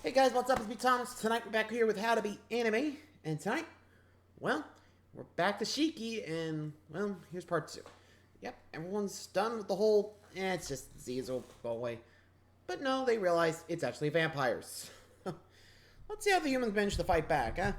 Hey guys, what's up? It's me, Thomas. Tonight we're back here with How to Beat Anime, and tonight, well, we're back to Shiki, and, well, here's part 2. Yep, everyone's done with the whole, it's just disease, will go away. But no, they realize it's actually vampires. Let's see how the humans manage to fight back, huh?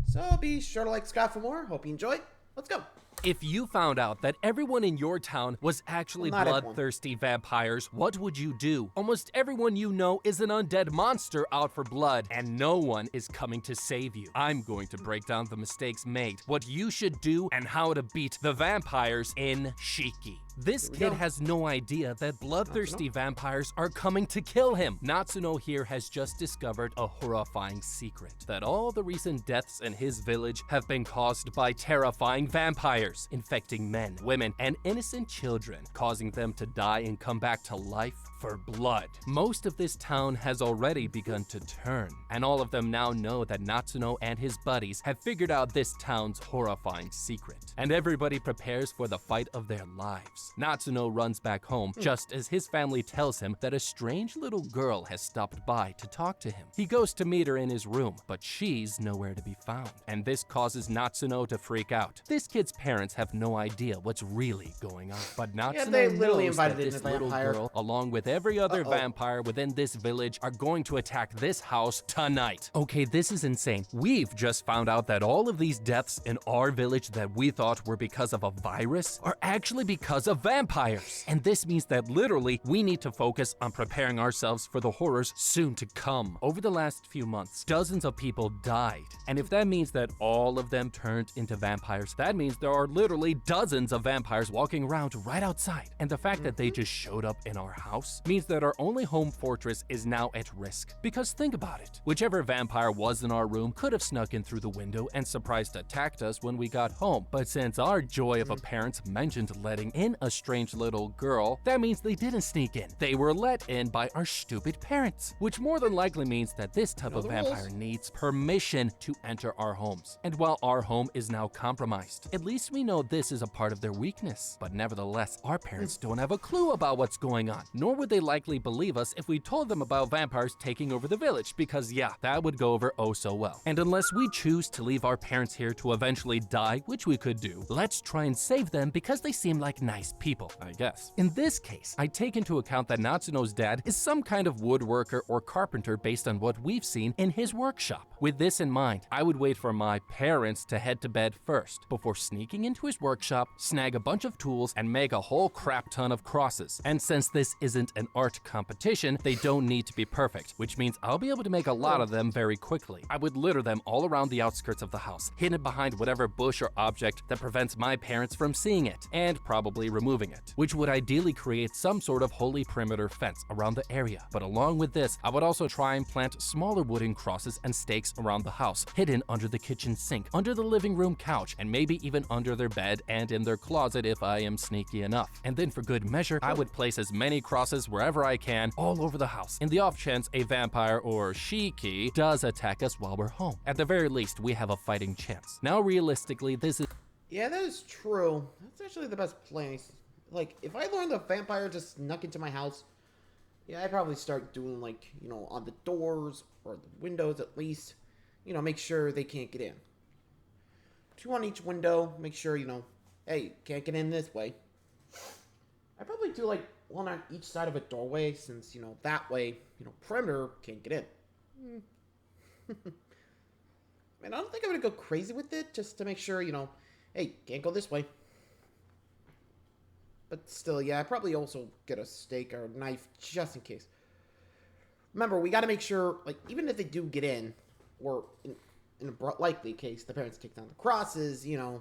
So be sure to like Scott for more. Hope you enjoy. Let's go. If you found out that everyone in your town was actually bloodthirsty vampires, what would you do? Almost everyone you know is an undead monster out for blood, and no one is coming to save you. I'm going to break down the mistakes made, what you should do, and how to beat the vampires in Shiki. This kid has no idea that bloodthirsty vampires are coming to kill him. Natsuno here has just discovered a horrifying secret, that all the recent deaths in his village have been caused by terrifying vampires, infecting men, women, and innocent children, causing them to die and come back to life for blood. Most of this town has already begun to turn, and all of them now know that Natsuno and his buddies have figured out this town's horrifying secret, and everybody prepares for the fight of their lives. Natsuno runs back home just as his family tells him that a strange little girl has stopped by to talk to him. He goes to meet her in his room, but she's nowhere to be found, and this causes Natsuno to freak out. This kid's parents have no idea what's really going on, but Natsuno knows that this little girl, along with every other vampire within this village, are going to attack this house tonight. Okay, this is insane. We've just found out that all of these deaths in our village that we thought were because of a virus are actually because of vampires. And this means that literally we need to focus on preparing ourselves for the horrors soon to come. Over the last few months, dozens of people died. And if that means that all of them turned into vampires, that means there are literally dozens of vampires walking around right outside. And the fact that they just showed up in our house means that our only home fortress is now at risk. Because think about it. Whichever vampire was in our room could have snuck in through the window and surprise attacked us when we got home. But since our joy of a parents mentioned letting in a strange little girl, that means they didn't sneak in. They were let in by our stupid parents, which more than likely means that this type of vampire needs permission to enter our homes. And while our home is now compromised, at least we know this is a part of their weakness. But nevertheless, our parents don't have a clue about what's going on, nor would they likely believe us if we told them about vampires taking over the village, because yeah, that would go over oh so well. And unless we choose to leave our parents here to eventually die, which we could do, let's try and save them because they seem like nice people, I guess. In this case, I take into account that Natsuno's dad is some kind of woodworker or carpenter based on what we've seen in his workshop. With this in mind, I would wait for my parents to head to bed first, before sneaking into his workshop, snag a bunch of tools, and make a whole crap ton of crosses. And since this isn't an art competition, they don't need to be perfect, which means I'll be able to make a lot of them very quickly. I would litter them all around the outskirts of the house, hidden behind whatever bush or object that prevents my parents from seeing it, and probably removing it, which would ideally create some sort of holy perimeter fence around the area. But along with this, I would also try and plant smaller wooden crosses and stakes around the house, hidden under the kitchen sink, under the living room couch, and maybe even under their bed and in their closet if I am sneaky enough. And then for good measure, I would place as many crosses wherever I can all over the house, in the off chance a vampire or Shiki does attack us while we're home. At the very least, we have a fighting chance. Now realistically, this is... Yeah, that is true. That's actually the best place. Like, if I learned the vampire just snuck into my house, yeah, I'd probably start doing, like, you know, on the doors or the windows at least, you know, make sure they can't get in. 2 on each window, make sure, you know, hey, can't get in this way. I'd probably do, like, 1 on each side of a doorway, since, you know, that way, you know, perimeter can't get in. Man, I don't think I'm gonna go crazy with it, just to make sure, you know, hey, can't go this way. But still, yeah, I'd probably also get a stake or a knife just in case. Remember, we gotta make sure, like, even if they do get in, or in a likely case, the parents take down the crosses, you know,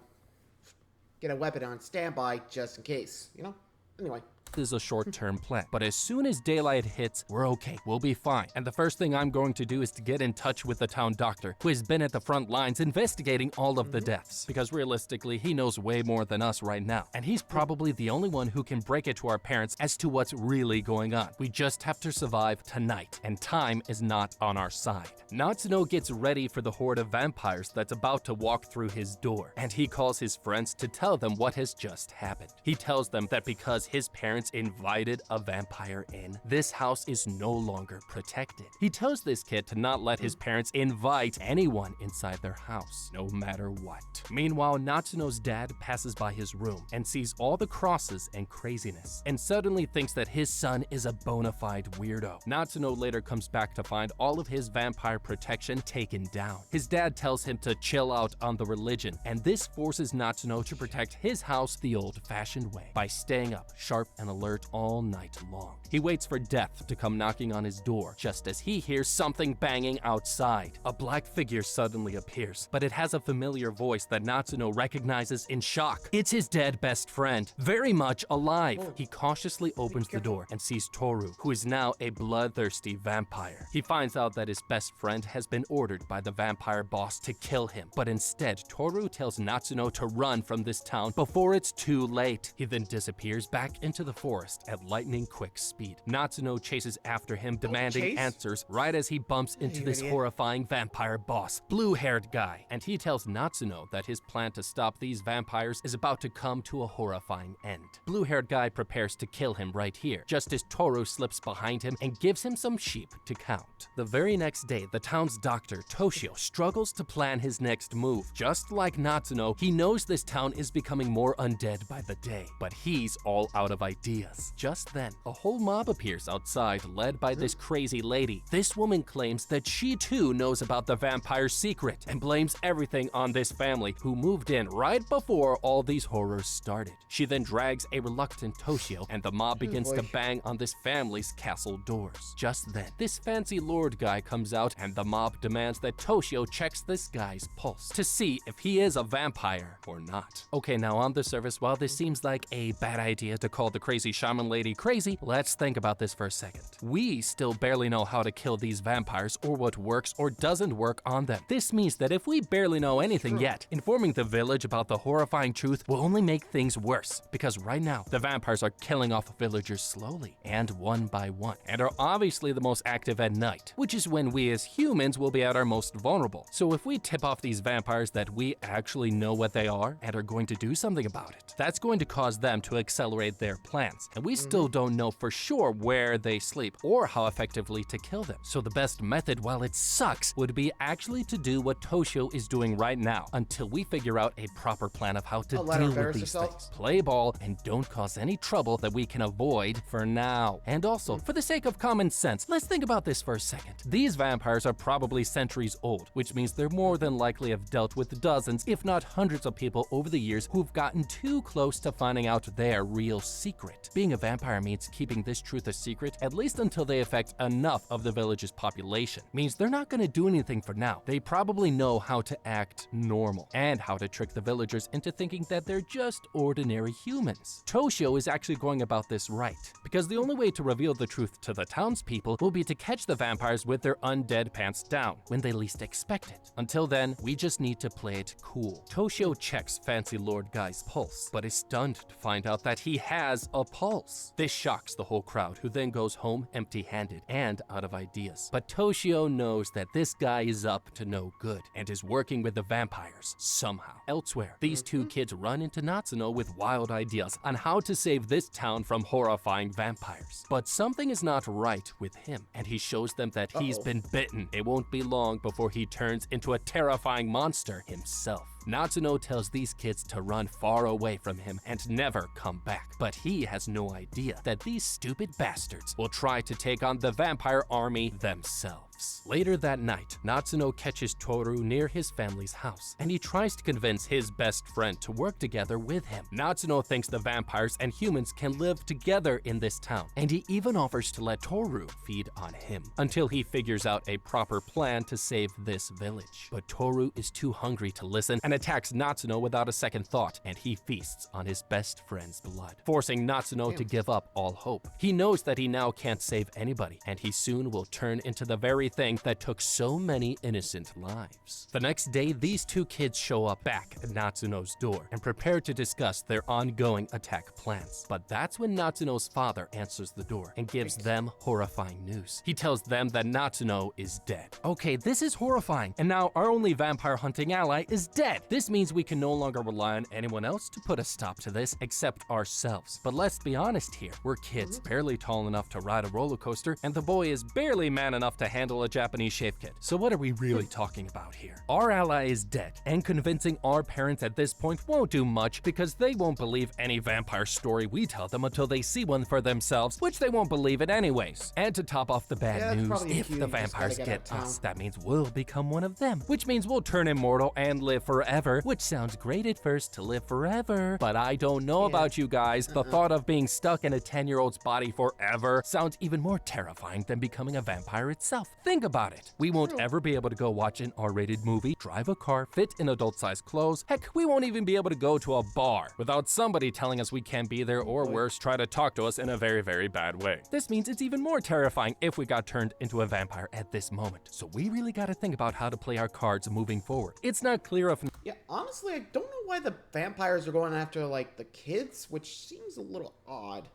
get a weapon on standby just in case, you know? Anyway. This is a short-term plan, but as soon as daylight hits, we're okay, we'll be fine. And the first thing I'm going to do is to get in touch with the town doctor, who has been at the front lines investigating all of the deaths, because realistically, he knows way more than us right now, and he's probably the only one who can break it to our parents as to what's really going on. We just have to survive tonight, and time is not on our side. Natsuno gets ready for the horde of vampires that's about to walk through his door, and he calls his friends to tell them what has just happened. He tells them that because his parents parents invited a vampire in, this house is no longer protected. He tells this kid to not let his parents invite anyone inside their house, no matter what. Meanwhile, Natsuno's dad passes by his room and sees all the crosses and craziness, and suddenly thinks that his son is a bona fide weirdo. Natsuno later comes back to find all of his vampire protection taken down. His dad tells him to chill out on the religion, and this forces Natsuno to protect his house the old-fashioned way, by staying up, sharp and alert all night long. He waits for death to come knocking on his door, just as he hears something banging outside. A black figure suddenly appears, but it has a familiar voice that Natsuno recognizes in shock. It's his dead best friend, very much alive. He cautiously opens the door and sees Toru, who is now a bloodthirsty vampire. He finds out that his best friend has been ordered by the vampire boss to kill him, but instead Toru tells Natsuno to run from this town before it's too late. He then disappears back into the forest at lightning quick speed. Natsuno chases after him, demanding answers right as he bumps into this horrifying vampire boss, blue-haired guy, and he tells Natsuno that his plan to stop these vampires is about to come to a horrifying end. Blue-haired guy prepares to kill him right here, just as Toru slips behind him and gives him some sheep to count. The very next day, the town's doctor, Toshio, struggles to plan his next move. Just like Natsuno, he knows this town is becoming more undead by the day, but he's all out of ideas. Just then, a whole mob appears outside, led by this crazy lady. This woman claims that she too knows about the vampire's secret and blames everything on this family who moved in right before all these horrors started. She then drags a reluctant Toshio, and the mob begins to bang on this family's castle doors. Just then, this fancy lord guy comes out, and the mob demands that Toshio checks this guy's pulse to see if he is a vampire or not. Okay, now on the surface, while this seems like a bad idea to call the crazy shaman lady crazy, let's think about this for a second. We still barely know how to kill these vampires or what works or doesn't work on them. This means that if we barely know anything yet, informing the village about the horrifying truth will only make things worse, because right now, the vampires are killing off villagers slowly and one by one, and are obviously the most active at night, which is when we as humans will be at our most vulnerable. So if we tip off these vampires that we actually know what they are and are going to do something about it, that's going to cause them to accelerate their plans, and we still don't know for sure where they sleep or how effectively to kill them. So the best method, while it sucks, would be actually to do what Toshio is doing right now until we figure out a proper plan of how to deal with these things. Play ball and don't cause any trouble that we can avoid for now. And also, for the sake of common sense, let's think about this for a second. These vampires are probably centuries old, which means they're more than likely have dealt with dozens, if not hundreds of people over the years who've gotten too close to finding out their real secret. Being a vampire means keeping this truth a secret, at least until they affect enough of the village's population. Means they're not gonna do anything for now. They probably know how to act normal, and how to trick the villagers into thinking that they're just ordinary humans. Toshio is actually going about this right, because the only way to reveal the truth to the townspeople will be to catch the vampires with their undead pants down, when they least expect it. Until then, we just need to play it cool. Toshio checks Fancy Lord Guy's pulse, but is stunned to find out that he has a pulse. This shocks the whole crowd, who then goes home empty-handed and out of ideas. But Toshio knows that this guy is up to no good, and is working with the vampires somehow. Elsewhere, these two kids run into Natsuno with wild ideas on how to save this town from horrifying vampires. But something is not right with him, and he shows them that he's been bitten. It won't be long before he turns into a terrifying monster himself. Natsuno tells these kids to run far away from him and never come back, but he has no idea that these stupid bastards will try to take on the vampire army themselves. Later that night, Natsuno catches Toru near his family's house, and he tries to convince his best friend to work together with him. Natsuno thinks the vampires and humans can live together in this town, and he even offers to let Toru feed on him, until he figures out a proper plan to save this village. But Toru is too hungry to listen, and attacks Natsuno without a second thought, and he feasts on his best friend's blood, forcing Natsuno to give up all hope. He knows that he now can't save anybody, and he soon will turn into the very thing that took so many innocent lives. The next day, these two kids show up back at Natsuno's door and prepare to discuss their ongoing attack plans. But that's when Natsuno's father answers the door and gives them horrifying news. He tells them that Natsuno is dead. Okay, this is horrifying, and now our only vampire hunting ally is dead. This means we can no longer rely on anyone else to put a stop to this except ourselves. But let's be honest here, we're kids, barely tall enough to ride a roller coaster, and the boy is barely man enough to handle a Japanese shave kit. So what are we really talking about here? Our ally is dead, and convincing our parents at this point won't do much because they won't believe any vampire story we tell them until they see one for themselves, which they won't believe it anyways. And to top off the bad news, if the vampires get us, that means we'll become one of them, which means we'll turn immortal and live forever, which sounds great at first, to live forever. But I don't know about you guys, the thought of being stuck in a 10-year-old's body forever sounds even more terrifying than becoming a vampire itself. Think about it. We won't ever be able to go watch an R-rated movie, drive a car, fit in adult-sized clothes. Heck, we won't even be able to go to a bar without somebody telling us we can't be there, or worse, try to talk to us in a very, very bad way. This means it's even more terrifying if we got turned into a vampire at this moment. So we really gotta think about how to play our cards moving forward. It's not clear if... Yeah, honestly, I don't know why the vampires are going after, like, the kids, which seems a little odd.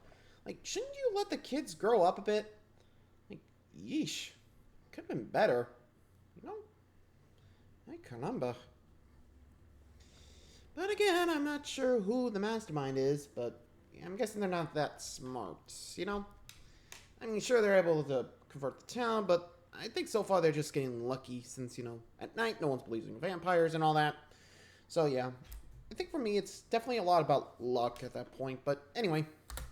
Like, shouldn't you let the kids grow up a bit? Like, yeesh. Could have been better. You know? Ay caramba. But again, I'm not sure who the mastermind is, but yeah, I'm guessing they're not that smart, you know? I mean, sure, they're able to convert the town, but I think so far they're just getting lucky since, you know, at night no one's believing vampires and all that. So yeah, I think for me it's definitely a lot about luck at that point, but anyway.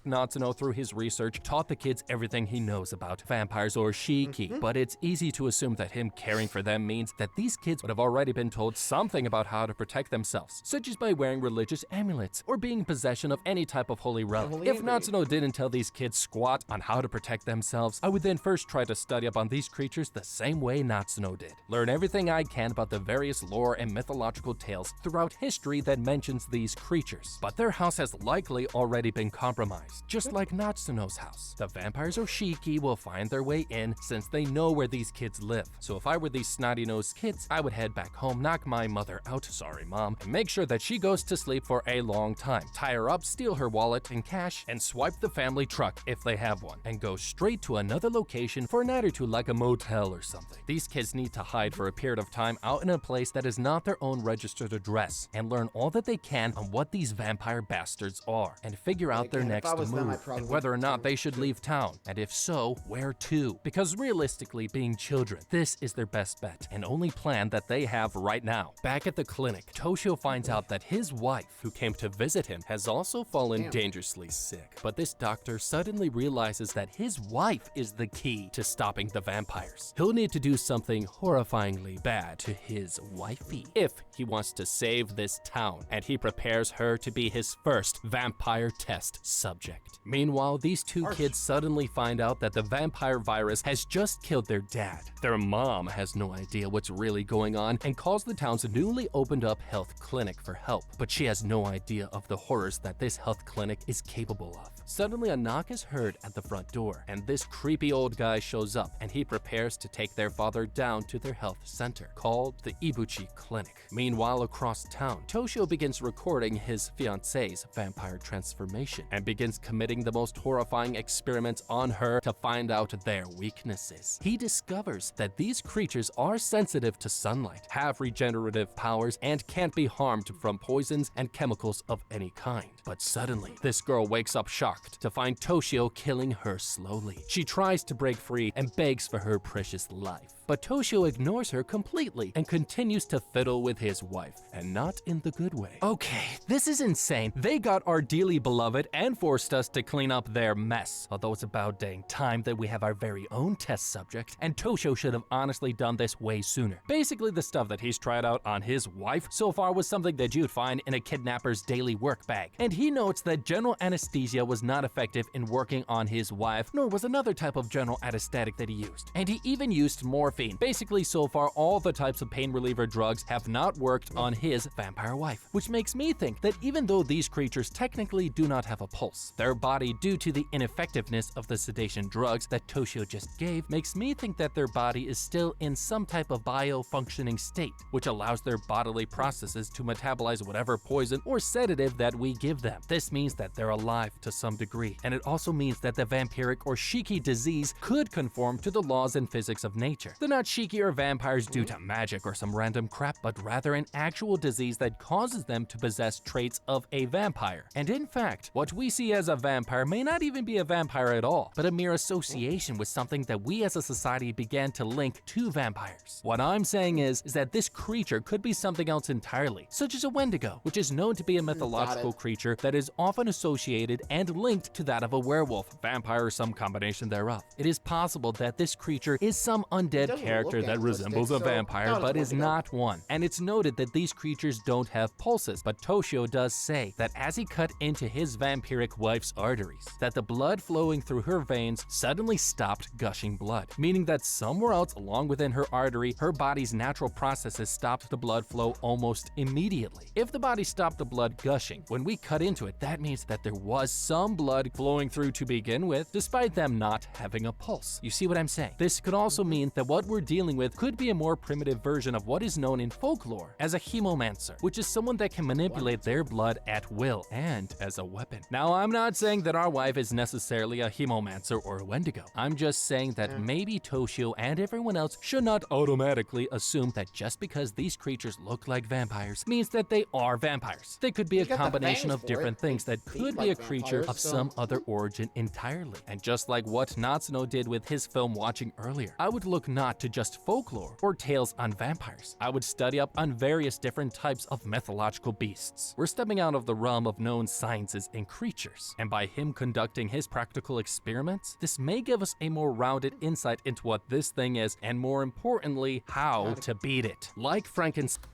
Natsuno, through his research, taught the kids everything he knows about vampires or Shiki, but it's easy to assume that him caring for them means that these kids would have already been told something about how to protect themselves, such as by wearing religious amulets or being in possession of any type of holy relic. If Natsuno didn't tell these kids squat on how to protect themselves, I would then first try to study up on these creatures the same way Natsuno did. Learn everything I can about the various lore and mythological tales throughout history that mentions these creatures. But their house has likely already been compromised. Just like Natsuno's house. The vampires or Shiki will find their way in since they know where these kids live. So if I were these snotty-nosed kids, I would head back home, knock my mother out, sorry mom, and make sure that she goes to sleep for a long time. Tie her up, steal her wallet and cash, and swipe the family truck if they have one, and go straight to another location for a night or two, like a motel or something. These kids need to hide for a period of time out in a place that is not their own registered address, and learn all that they can on what these vampire bastards are, and figure out their next move, and whether or not they should leave town, and if so, where to. Because realistically, being children, this is their best bet and only plan that they have right now. Back at the clinic, Toshio finds out that his wife, who came to visit him, has also fallen dangerously sick. But this doctor suddenly realizes that his wife is the key to stopping the vampires. He'll need to do something horrifyingly bad to his wifey if he wants to save this town, and he prepares her to be his first vampire test subject. Meanwhile, these two kids suddenly find out that the vampire virus has just killed their dad. Their mom has no idea what's really going on and calls the town's newly opened up health clinic for help, but she has no idea of the horrors that this health clinic is capable of. Suddenly, a knock is heard at the front door, and this creepy old guy shows up, and he prepares to take their father down to their health center, called the Ibuchi Clinic. Meanwhile, across town, Toshio begins recording his fiancée's vampire transformation, and begins committing the most horrifying experiments on her to find out their weaknesses. He discovers that these creatures are sensitive to sunlight, have regenerative powers, and can't be harmed from poisons and chemicals of any kind. But suddenly, this girl wakes up shocked to find Toshio killing her slowly. She tries to break free and begs for her precious life. But Toshio ignores her completely and continues to fiddle with his wife, and not in the good way. Okay, this is insane. They got our dearly beloved and forced us to clean up their mess. Although it's about dang time that we have our very own test subject, and Toshio should have honestly done this way sooner. Basically, the stuff that he's tried out on his wife so far was something that you'd find in a kidnapper's daily work bag. And he notes that general anesthesia was not effective in working on his wife, nor was another type of general anesthetic that he used. And he even used morphine. Basically, so far, all the types of pain reliever drugs have not worked on his vampire wife, which makes me think that even though these creatures technically do not have a pulse, their body due to the ineffectiveness of the sedation drugs that Toshio just gave makes me think that their body is still in some type of bio-functioning state, which allows their bodily processes to metabolize whatever poison or sedative that we give them. This means that they're alive to some degree, and it also means that the vampiric or Shiki disease could conform to the laws and physics of nature. They're not Shiki or vampires due to magic or some random crap, but rather an actual disease that causes them to possess traits of a vampire. And in fact, what we see as a vampire may not even be a vampire at all, but a mere association with something that we as a society began to link to vampires. What I'm saying is that this creature could be something else entirely, such as a Wendigo, which is known to be a mythological creature that is often associated and linked to that of a werewolf, vampire, or some combination thereof. It is possible that this creature is some undead character that resembles a vampire but is not one. And it's noted that these creatures don't have pulses, but Toshio does say that as he cut into his vampiric wife's arteries, that the blood flowing through her veins suddenly stopped gushing blood, meaning that somewhere else along within her artery, her body's natural processes stopped the blood flow almost immediately. If the body stopped the blood gushing, when we cut into it, that means that there was some blood flowing through to begin with, despite them not having a pulse. You see what I'm saying? This could also mean that what we're dealing with could be a more primitive version of what is known in folklore as a hemomancer, which is someone that can manipulate their blood at will and as a weapon. Now, I'm not saying that our wife is necessarily a hemomancer or a Wendigo. I'm just saying that maybe Toshio and everyone else should not automatically assume that just because these creatures look like vampires means that they are vampires. They could be a combination of different things that could be a creature of some other origin entirely. And just like what Natsuno did with his film watching earlier, I would look not to just folklore or tales on vampires. I would study up on various different types of mythological beasts. We're stepping out of the realm of known sciences and creatures, and by him conducting his practical experiments, this may give us a more rounded insight into what this thing is, and more importantly, how to beat it. Like Frankenstein.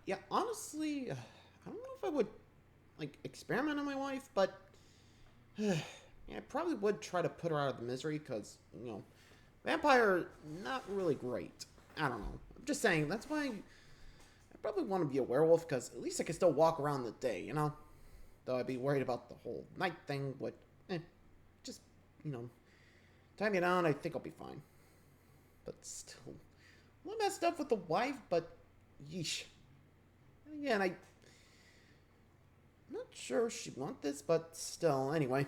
Yeah, honestly, I don't know if I would, like, experiment on my wife, but yeah, I probably would try to put her out of the misery, because, you know, vampire, not really great. I don't know. I'm just saying, that's why I probably want to be a werewolf, because at least I can still walk around the day, you know? Though I'd be worried about the whole night thing, but, just, you know, time it down, I think I'll be fine. But still, a little messed up with the wife, but, yeesh. Again, I'm not sure she'd want this, but still, anyway.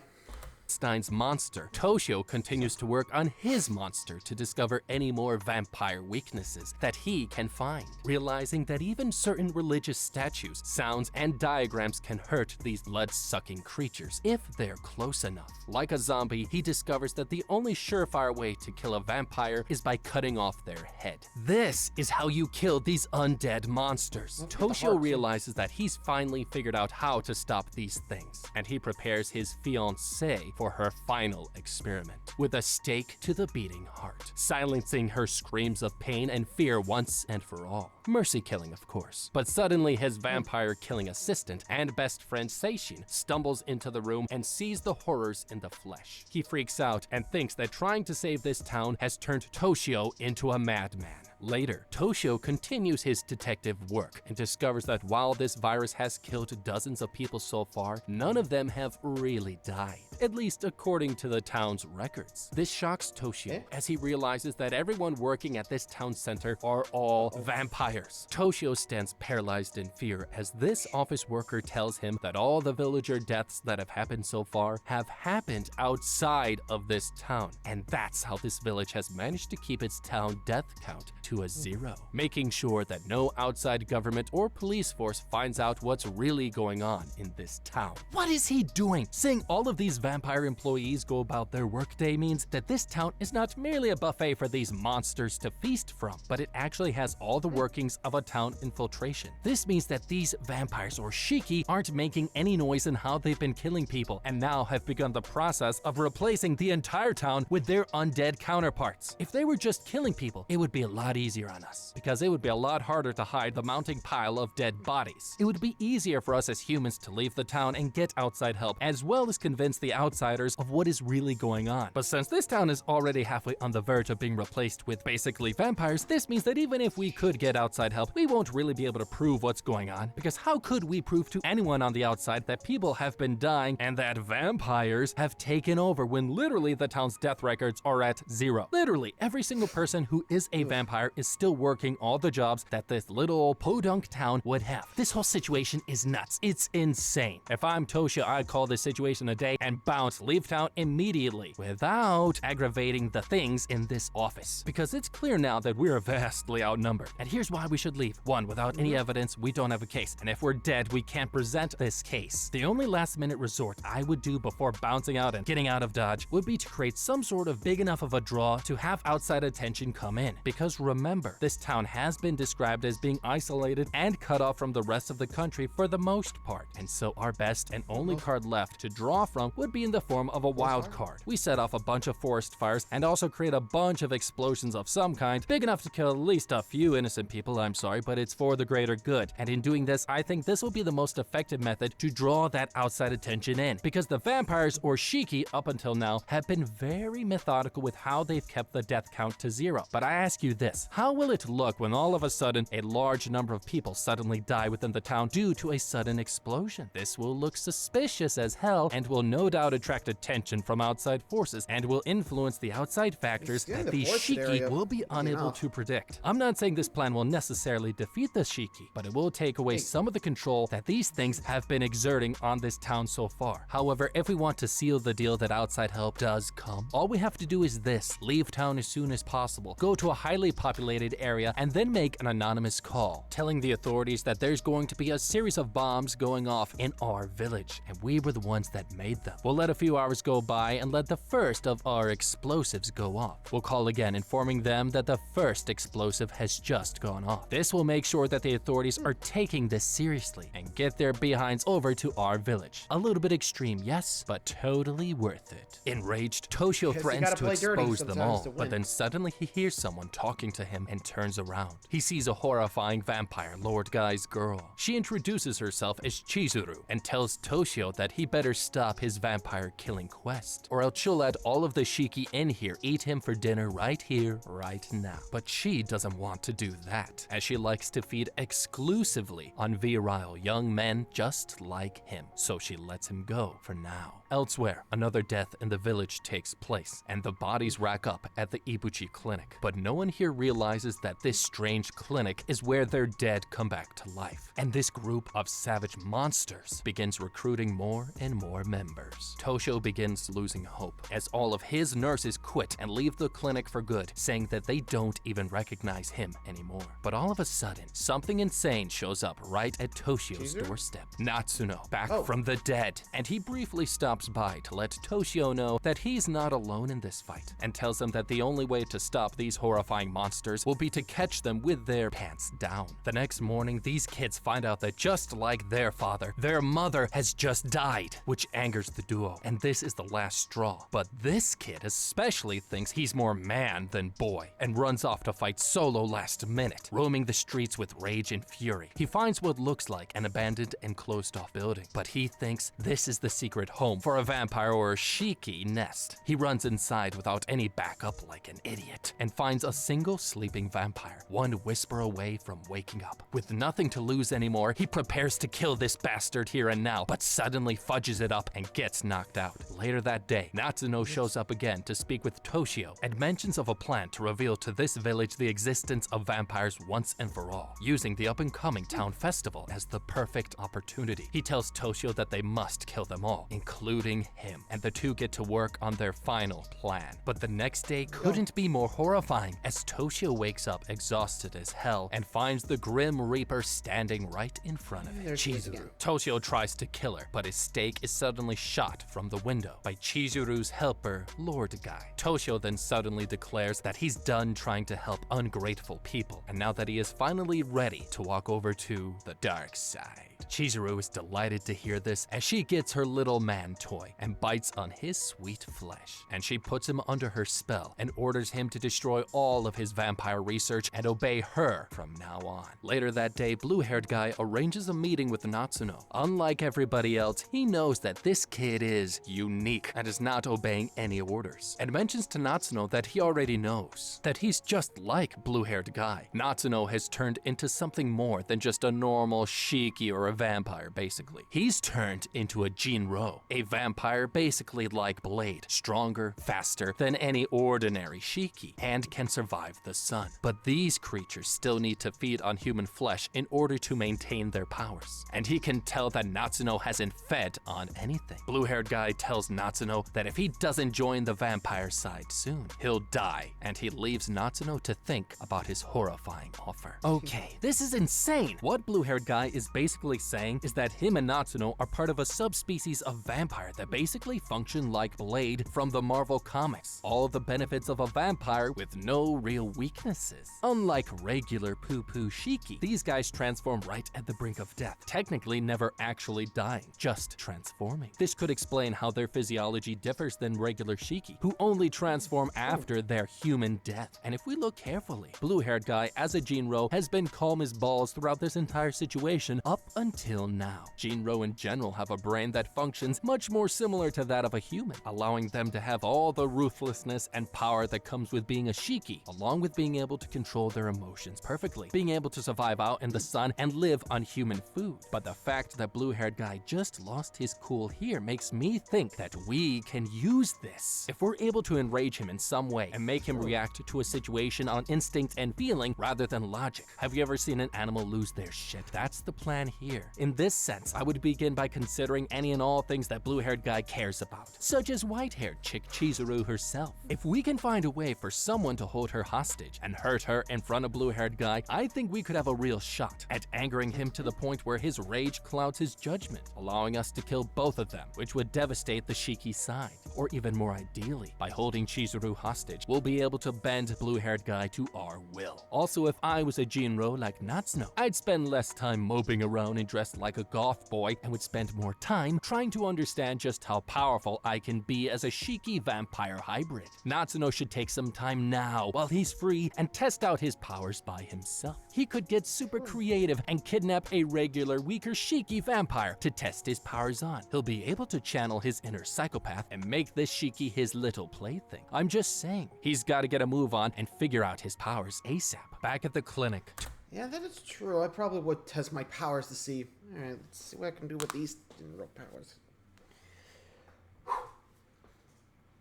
Stein's monster, Toshio continues to work on his monster to discover any more vampire weaknesses that he can find, realizing that even certain religious statues, sounds, and diagrams can hurt these blood-sucking creatures if they're close enough. Like a zombie, he discovers that the only surefire way to kill a vampire is by cutting off their head. This is how you kill these undead monsters. Toshio realizes that he's finally figured out how to stop these things, and he prepares his fiancée for her final experiment, with a stake to the beating heart, silencing her screams of pain and fear once and for all. Mercy killing, of course. But suddenly his vampire-killing assistant and best friend Seishin stumbles into the room and sees the horrors in the flesh. He freaks out and thinks that trying to save this town has turned Toshio into a madman. Later, Toshio continues his detective work and discovers that while this virus has killed dozens of people so far, none of them have really died, at least according to the town's records. This shocks Toshio as he realizes that everyone working at this town center are all vampires. Toshio stands paralyzed in fear as this office worker tells him that all the villager deaths that have happened so far have happened outside of this town, and that's how this village has managed to keep its town death count to a 0, making sure that no outside government or police force finds out what's really going on in this town. What is he doing? Seeing all of these vampire employees go about their workday means that this town is not merely a buffet for these monsters to feast from, but it actually has all the workings of a town infiltration. This means that these vampires or Shiki aren't making any noise in how they've been killing people, and now have begun the process of replacing the entire town with their undead counterparts. If they were just killing people, it would be a lot easier on us, because it would be a lot harder to hide the mounting pile of dead bodies. It would be easier for us as humans to leave the town and get outside help, as well as convince the outsiders of what is really going on. But since this town is already halfway on the verge of being replaced with basically vampires, this means that even if we could get outside help, we won't really be able to prove what's going on, because how could we prove to anyone on the outside that people have been dying and that vampires have taken over when literally the town's death records are at 0? Literally, every single person who is a vampire is still working all the jobs that this little old podunk town would have. This whole situation is nuts. It's insane. If I'm Toshio, I'd call this situation a day and bounce, leave town immediately without aggravating the things in this office, because it's clear now that we're vastly outnumbered. And here's why we should leave. 1, without any evidence, we don't have a case. And if we're dead, we can't present this case. The only last-minute resort I would do before bouncing out and getting out of Dodge would be to create some sort of big enough of a draw to have outside attention come in. Because remember, this town has been described as being isolated and cut off from the rest of the country for the most part. And so our best and only card left to draw from would be in the form of a wild card. We set off a bunch of forest fires and also create a bunch of explosions of some kind, big enough to kill at least a few innocent people, I'm sorry, but it's for the greater good. And in doing this, I think this will be the most effective method to draw that outside attention in, because the vampires, or Shiki, up until now, have been very methodical with how they've kept the death count to 0. But I ask you this, how will it look when all of a sudden a large number of people suddenly die within the town due to a sudden explosion? This will look suspicious as hell and will no doubt attract attention from outside forces and will influence the outside factors that the Shiki will be unable to predict. I'm not saying this plan will necessarily defeat the Shiki, but it will take away some of the control that these things have been exerting on this town so far. However, if we want to seal the deal that outside help does come, all we have to do is this: leave town as soon as possible, go to a highly populated area, and then make an anonymous call, telling the authorities that there's going to be a series of bombs going off in our village, and we were the ones that made them. We'll let a few hours go by and let the first of our explosives go off. We'll call again, informing them that the first explosive has just gone off. This will make sure that the authorities are taking this seriously and get their behinds over to our village. A little bit extreme, yes, but totally worth it. Enraged, Toshio threatens to expose them all, but then suddenly he hears someone talking to him and turns around. He sees a horrifying vampire Lord Guy's girl. She introduces herself as Chizuru and tells Toshio that he better stop his vampire killing quest, or else she'll let all of the Shiki in here eat him for dinner right here, right now. But she doesn't want to do that, as she likes to feed exclusively on virile young men just like him, so she lets him go for now. Elsewhere, another death in the village takes place, and the bodies rack up at the Ibuchi clinic. But no one here realizes that this strange clinic is where their dead come back to life, and this group of savage monsters begins recruiting more and more members. Toshio begins losing hope, as all of his nurses quit and leave the clinic for good, saying that they don't even recognize him anymore. But all of a sudden, something insane shows up right at Toshio's doorstep. Natsuno, back from the dead, and he briefly stops by to let Toshio know that he's not alone in this fight, and tells him that the only way to stop these horrifying monsters will be to catch them with their pants down. The next morning, these kids find out that just like their father, their mother has just died, which angers the duo, and this is the last straw. But this kid especially thinks he's more man than boy, and runs off to fight solo last minute, roaming the streets with rage and fury. He finds what looks like an abandoned and closed-off building, but he thinks this is the secret home for a vampire or a Shiki nest. He runs inside without any backup like an idiot, and finds a single sleeping vampire, one whisper away from waking up. With nothing to lose anymore, he prepares to kill this bastard here and now, but suddenly fudges it up and gets knocked out. Later that day, Natsuno shows up again to speak with Toshio and mentions of a plan to reveal to this village the existence of vampires once and for all, using the up-and-coming town festival as the perfect opportunity. He tells Toshio that they must kill them all, including him, and the two get to work on their final plan. But the next day couldn't be more horrifying, as Toshio wakes up exhausted as hell and finds the Grim Reaper standing right in front of him. Chizuru. Toshio tries to kill her, but his stake is suddenly shot from the window by Chizuru's helper, Lord Guy. Toshio then suddenly declares that he's done trying to help ungrateful people, and now that he is finally ready to walk over to the dark side. Chizuru is delighted to hear this, as she gets her little man toy and bites on his sweet flesh. And she puts him under her spell and orders him to destroy all of his vampire research and obey her from now on. Later that day, blue-haired guy arranges a meeting with Natsuno. Unlike everybody else, he knows that this kid is unique and is not obeying any orders, and mentions to Natsuno that he already knows that he's just like blue-haired guy. Natsuno has turned into something more than just a normal Shiki or a vampire, basically. He's turned into a Jinro, a vampire basically like Blade, stronger, faster than any ordinary Shiki, and can survive the sun. But these creatures still need to feed on human flesh in order to maintain their powers, and he can tell that Natsuno hasn't fed on anything. Blue-haired guy tells Natsuno that if he doesn't join the vampire side soon, he'll die, and he leaves Natsuno to think about his horrifying offer. Okay, this is insane! What blue-haired guy is basically saying is that him and Natsuno are part of a subspecies of vampire that basically function like Blade from the Marvel comics. All of the benefits of a vampire with no real weaknesses. Unlike regular poo-poo Shiki, these guys transform right at the brink of death, technically never actually dying, just transforming. This could explain how their physiology differs than regular Shiki, who only transform after their human death. And if we look carefully, blue-haired guy as a Jinro has been calm as balls throughout this entire situation up until now. Jinro in general have a brain that functions much more similar to that of a human, allowing them to have all the ruthlessness and power that comes with being a Shiki, along with being able to control their emotions perfectly, being able to survive out in the sun and live on human food. But the fact that blue-haired guy just lost his cool here makes me think that we can use this. If we're able to enrage him in some way and make him react to a situation on instinct and feeling rather than logic. Have you ever seen an animal lose their shit? That's the plan here. In this sense, I would begin by considering any and all things that blue-haired guy cares about, such as white-haired chick Chizuru herself. If we can find a way for someone to hold her hostage and hurt her in front of blue-haired guy, I think we could have a real shot at angering him to the point where his rage clouds his judgment, allowing us to kill both of them, which would devastate the Shiki side. Or even more ideally, by holding Chizuru hostage, we'll be able to bend blue-haired guy to our will. Also, if I was a Jinro like Natsuno, I'd spend less time moping around and dressed like a goth boy and would spend more time trying to understand just how powerful I can be as a Shiki vampire hybrid. Natsuno should take some time now while he's free and test out his powers by himself. He could get super creative and kidnap a regular weaker Shiki vampire to test his powers on. He'll be able to channel his inner psychopath and make this Shiki his little plaything. I'm just saying, he's got to get a move on and figure out his powers ASAP. Back at the clinic. Yeah, that is true. I probably would test my powers to see. Alright, let's see what I can do with these general powers.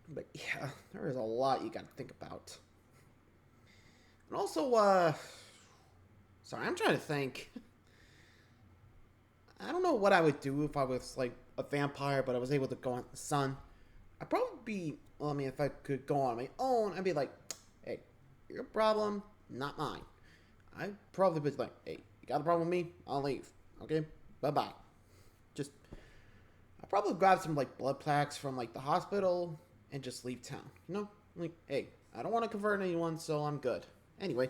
But yeah, there is a lot you gotta think about. And also, sorry, I'm trying to think. I don't know what I would do if I was, like, a vampire, but I was able to go out in the sun. I'd probably be, well, I mean, if I could go on my own, I'd be like, hey, your problem, not mine. I'd probably be like, hey, you got a problem with me? I'll leave. Okay? Bye-bye. Just, I'd probably grab some, like, blood plaques from, like, the hospital and just leave town. You know? Like, hey, I don't want to convert anyone, so I'm good. Anyway.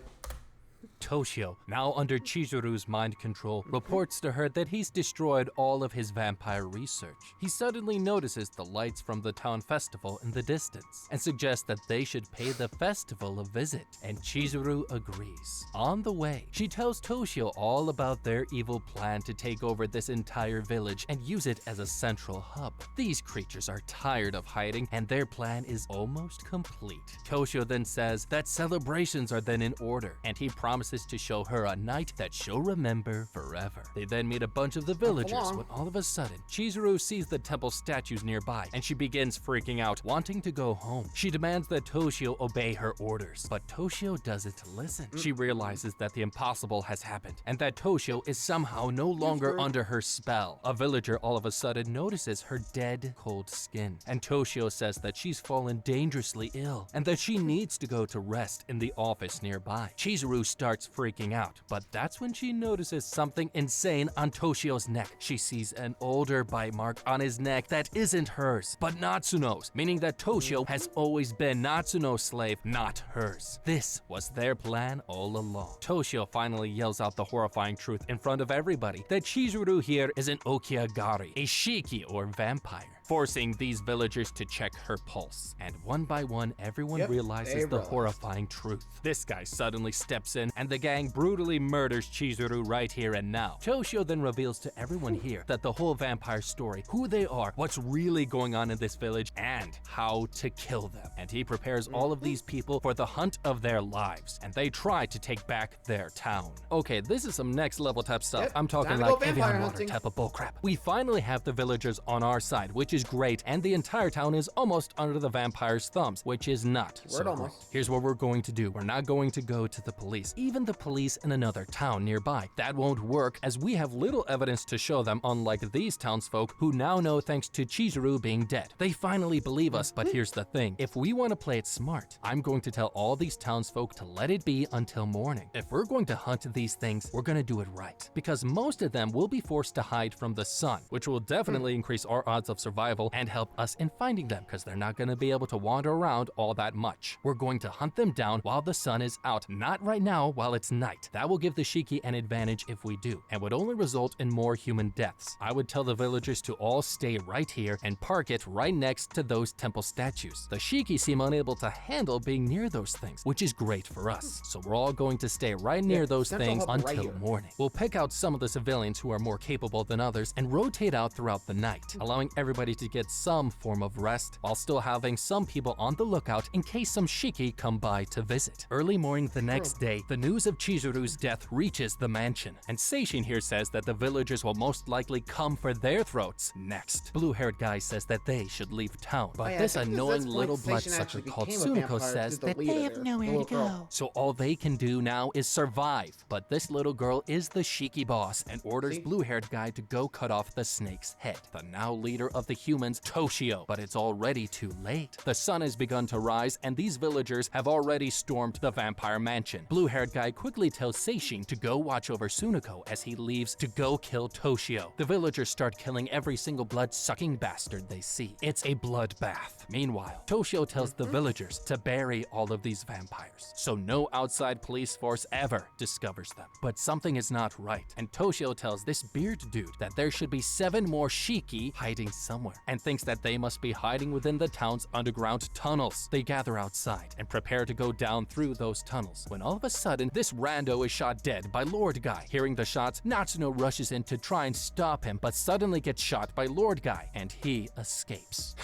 Toshio, now under Chizuru's mind control, reports to her that he's destroyed all of his vampire research. He suddenly notices the lights from the town festival in the distance and suggests that they should pay the festival a visit, and Chizuru agrees. On the way, she tells Toshio all about their evil plan to take over this entire village and use it as a central hub. These creatures are tired of hiding and their plan is almost complete. Toshio then says that celebrations are then in order, and he promises to show her a night that she'll remember forever. They then meet a bunch of the villagers when all of a sudden, Chizuru sees the temple statues nearby and she begins freaking out, wanting to go home. She demands that Toshio obey her orders, but Toshio doesn't listen. She realizes that the impossible has happened and that Toshio is somehow no longer under her spell. A villager all of a sudden notices her dead, cold skin, and Toshio says that she's fallen dangerously ill and that she needs to go to rest in the office nearby. Chizuru starts freaking out, but that's when she notices something insane on Toshio's neck. She sees an older bite mark on his neck that isn't hers, but Natsuno's, meaning that Toshio has always been Natsuno's slave, not hers. This was their plan all along. Toshio finally yells out the horrifying truth in front of everybody that Chizuru here is an Okiagari, a Shiki or vampire. forcing these villagers to check her pulse. And one by one, everyone realizes the horrifying truth. This guy suddenly steps in, and the gang brutally murders Chizuru right here and now. Toshio then reveals to everyone here that the whole vampire story, who they are, what's really going on in this village, and how to kill them. And he prepares all of these people for the hunt of their lives, and they try to take back their town. Okay, this is some next level type stuff. I'm talking like Evian water type of bullcrap. We finally have the villagers on our side, which is great, and the entire town is almost under the vampire's thumbs, which is not so great. Here's what we're going to do. We're not going to go to the police, even the police in another town nearby. That won't work, as we have little evidence to show them, unlike these townsfolk who now know thanks to Chizuru being dead. They finally believe us, but here's the thing. If we want to play it smart, I'm going to tell all these townsfolk to let it be until morning. If we're going to hunt these things, we're going to do it right, because most of them will be forced to hide from the sun, which will definitely increase our odds of survival and help us in finding them, because they're not going to be able to wander around all that much. We're going to hunt them down while the sun is out, not right now while it's night. That will give the Shiki an advantage if we do, and would only result in more human deaths. I would tell the villagers to all stay right here and park it right next to those temple statues. The Shiki seem unable to handle being near those things, which is great for us. So we're all going to stay right near those things until morning. We'll pick out some of the civilians who are more capable than others and rotate out throughout the night, allowing everybody to get some form of rest while still having some people on the lookout in case some Shiki come by to visit. Early morning the next day, the news of Chizuru's death reaches the mansion, and Seishin here says that the villagers will most likely come for their throats next. Blue-haired guy says that they should leave town, but this annoying little bloodsucker called Sunako says that they have nowhere to go. So all they can do now is survive. But this little girl is the Shiki boss and orders blue-haired guy to go cut off the snake's head. The now leader of the humans, Toshio, but it's already too late. The sun has begun to rise, and these villagers have already stormed the vampire mansion. Blue-haired guy quickly tells Seishin to go watch over Sunako as he leaves to go kill Toshio. The villagers start killing every single blood-sucking bastard they see. It's a bloodbath. Meanwhile, Toshio tells the villagers to bury all of these vampires, so no outside police force ever discovers them. But something is not right, and Toshio tells this beard dude that there should be 7 more Shiki hiding somewhere, and thinks that they must be hiding within the town's underground tunnels. They gather outside and prepare to go down through those tunnels, when all of a sudden, this rando is shot dead by Lord Guy. Hearing the shots, Natsuno rushes in to try and stop him, but suddenly gets shot by Lord Guy, and he escapes.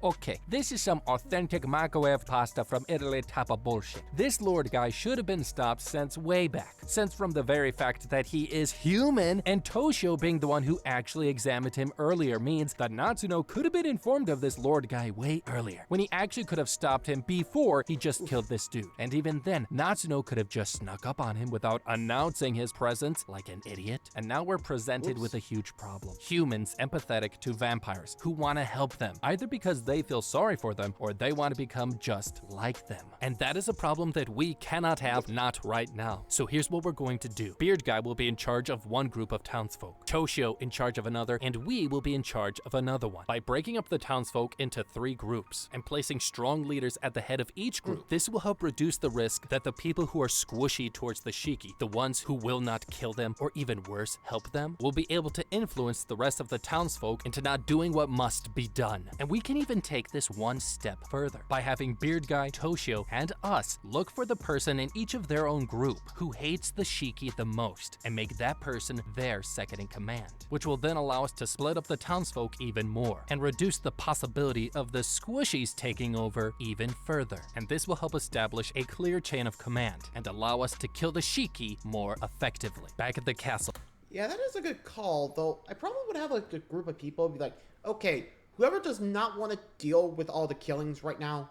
Okay, this is some authentic microwave pasta from Italy type of bullshit. This Lord Guy should have been stopped since way back, since from the very fact that he is human, and Toshio being the one who actually examined him earlier means that Natsuno could have been informed of this Lord Guy way earlier, when he actually could have stopped him before he just killed this dude. And even then, Natsuno could have just snuck up on him without announcing his presence like an idiot. And now we're presented with a huge problem. Humans empathetic to vampires who want to help them, either because they feel sorry for them or they want to become just like them. And that is a problem that we cannot have not right now. So here's what we're going to do. Beard Guy will be in charge of one group of townsfolk, Toshio in charge of another, and we will be in charge of another one. By breaking up the townsfolk into 3 groups and placing strong leaders at the head of each group, this will help reduce the risk that the people who are squishy towards the Shiki, the ones who will not kill them or even worse, help them, will be able to influence the rest of the townsfolk into not doing what must be done. And we can even take this one step further by having Beard Guy, Toshio, and us look for the person in each of their own group who hates the Shiki the most and make that person their second in command, which will then allow us to split up the townsfolk even more and reduce the possibility of the squishies taking over even further. And this will help establish a clear chain of command and allow us to kill the Shiki more effectively. Back at the castle. Yeah, that is a good call, though I probably would have like a group of people be like, okay, whoever does not want to deal with all the killings right now,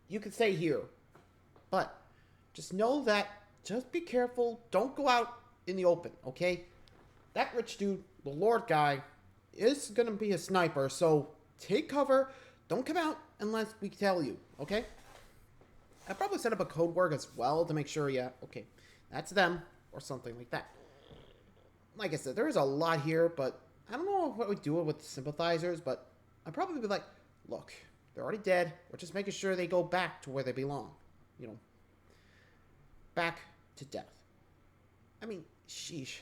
you can stay here. But just know that, just be careful, don't go out in the open, okay? That rich dude, the Lord Guy, is gonna be a sniper, so take cover, don't come out unless we tell you, okay? I'd probably set up a code word as well to make sure, yeah, okay, that's them, or something like that. Like I said, there's a lot here, but I don't know what we do with sympathizers, but I'd probably be like, look, they're already dead, we're just making sure they go back to where they belong. You know, back to death. I mean, sheesh.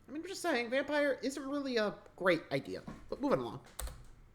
I mean, we're just saying, vampire isn't really a great idea. But moving along.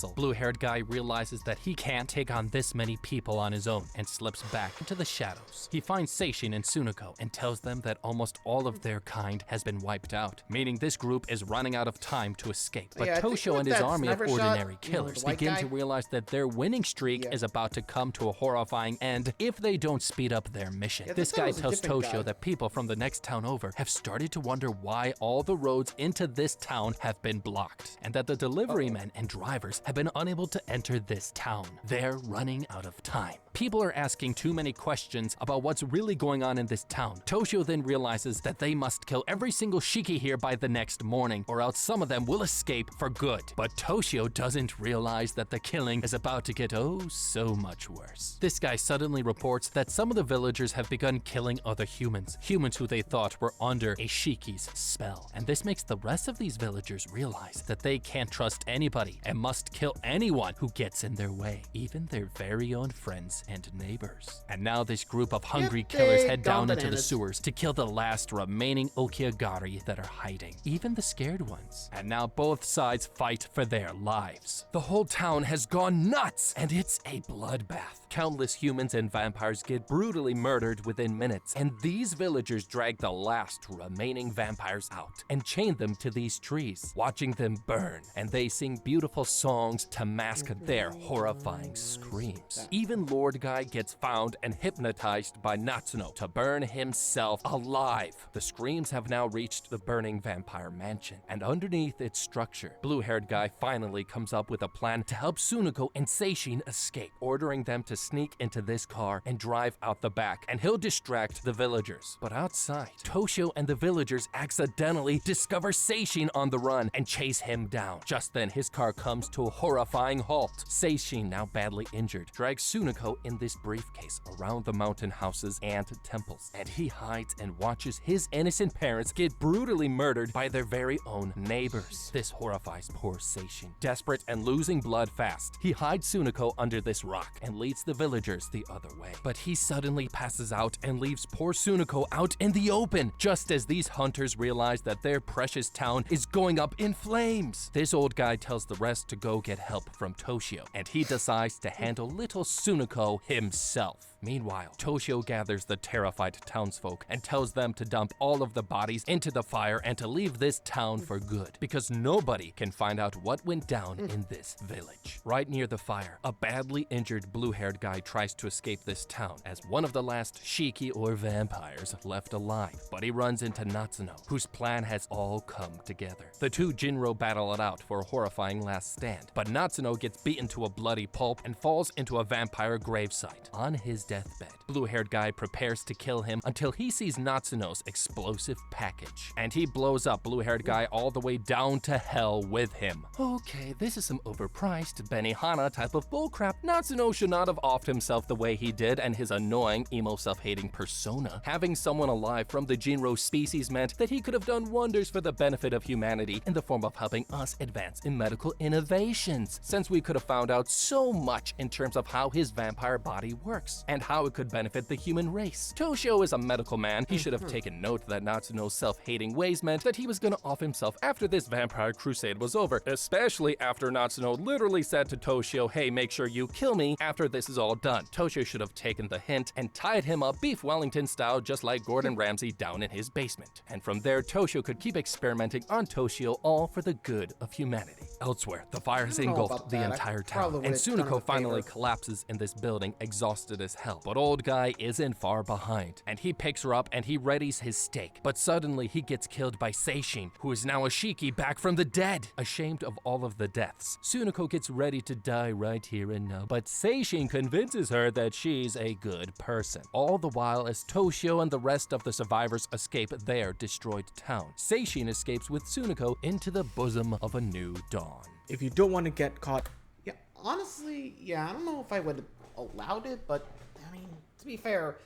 castle. Blue-haired guy realizes that he can't take on this many people on his own and slips back into the shadows. He finds Seishin and Sunako and tells them that almost all of their kind has been wiped out, meaning this group is running out of time to escape. But Toshio and his army of ordinary killers begin to realize that their winning streak is about to come to a horrifying end if they don't speed up their mission. This guy tells Toshio that people from the next town over have started to wonder why all the roads into this town have been blocked, and that the delivery men and drivers have been unable to enter this town. They're running out of time. People are asking too many questions about what's really going on in this town. Toshio then realizes that they must kill every single Shiki here by the next morning, or else some of them will escape for good. But Toshio doesn't realize that the killing is about to get oh so much worse. This guy suddenly reports that some of the villagers have begun killing other humans who they thought were under a Shiki's spell. And this makes the rest of these villagers realize that they can't trust anybody and must kill anyone who gets in their way, even their very own friends and neighbors. And now this group of hungry killers head down into the sewers to kill the last remaining Okiagari that are hiding, even the scared ones. And now both sides fight for their lives. The whole town has gone nuts, and it's a bloodbath. Countless humans and vampires get brutally murdered within minutes, and these villagers drag the last remaining vampires out and chain them to these trees, watching them burn, and they sing beautiful songs to mask their horrifying screams. Even Lord Guy gets found and hypnotized by Natsuno to burn himself alive. The screams have now reached the burning vampire mansion, and underneath its structure, blue-haired guy finally comes up with a plan to help Sunako and Seishin escape, ordering them to sneak into this car and drive out the back, and he'll distract the villagers. But outside, Toshio and the villagers accidentally discover Seishin on the run and chase him down. Just then, his car comes to a horrifying halt. Seishin, now badly injured, drags Sunako in this briefcase around the mountain houses and temples, and he hides and watches his innocent parents get brutally murdered by their very own neighbors. This horrifies poor Seishin. Desperate and losing blood fast, he hides Sunako under this rock and leads the villagers the other way. But he suddenly passes out and leaves poor Sunako out in the open, just as these hunters realize that their precious town is going up in flames. This old guy tells the rest to go get help from Toshio, and he decides to handle little Sunako himself. Meanwhile, Toshio gathers the terrified townsfolk and tells them to dump all of the bodies into the fire and to leave this town for good, because nobody can find out what went down in this village. Right near the fire, a badly injured blue-haired guy tries to escape this town as one of the last Shiki or vampires left alive, but he runs into Natsuno, whose plan has all come together. The two Jinro battle it out for a horrifying last stand, but Natsuno gets beaten to a bloody pulp and falls into a vampire gravesite. On his deathbed, blue-haired guy prepares to kill him until he sees Natsuno's explosive package, and he blows up blue-haired guy all the way down to hell with him. Okay, this is some overpriced Benihana type of bullcrap. Natsuno should not have offed himself the way he did, and his annoying, emo self-hating persona. Having someone alive from the Jinro species meant that he could have done wonders for the benefit of humanity in the form of helping us advance in medical innovations, since we could have found out so much in terms of how his vampire body works, and how it could benefit the human race. Toshio is a medical man. He should have taken note that Natsuno's self-hating ways meant that he was gonna off himself after this vampire crusade was over, especially after Natsuno literally said to Toshio, hey, make sure you kill me after this is all done. Toshio should have taken the hint and tied him up Beef Wellington style, just like Gordon Ramsay down in his basement. And from there, Toshio could keep experimenting on Toshio, all for the good of humanity. Elsewhere, the fire has engulfed the entire town, and Sunako finally collapses in this building, exhausted as hell. But old guy isn't far behind, and he picks her up and he readies his stake. But suddenly he gets killed by Seishin, who is now a Shiki back from the dead. Ashamed of all of the deaths, Sunako gets ready to die right here and now, but Seishin convinces her that she's a good person. All the while, as Toshio and the rest of the survivors escape their destroyed town, Seishin escapes with Sunako into the bosom of a new dawn. If you don't want to get caught. Yeah, honestly, yeah, I don't know if I would have allowed it, but I mean, to be fair,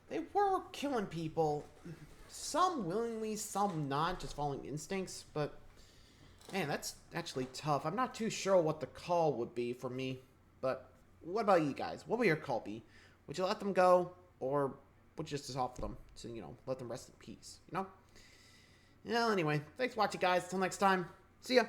they were killing people. Some willingly, some not, just following instincts, but man, that's actually tough. I'm not too sure what the call would be for me, but what about you guys? What would your call be? Would you let them go, or would you just off them to, let them rest in peace, Well, anyway, thanks for watching, guys. Until next time, see ya.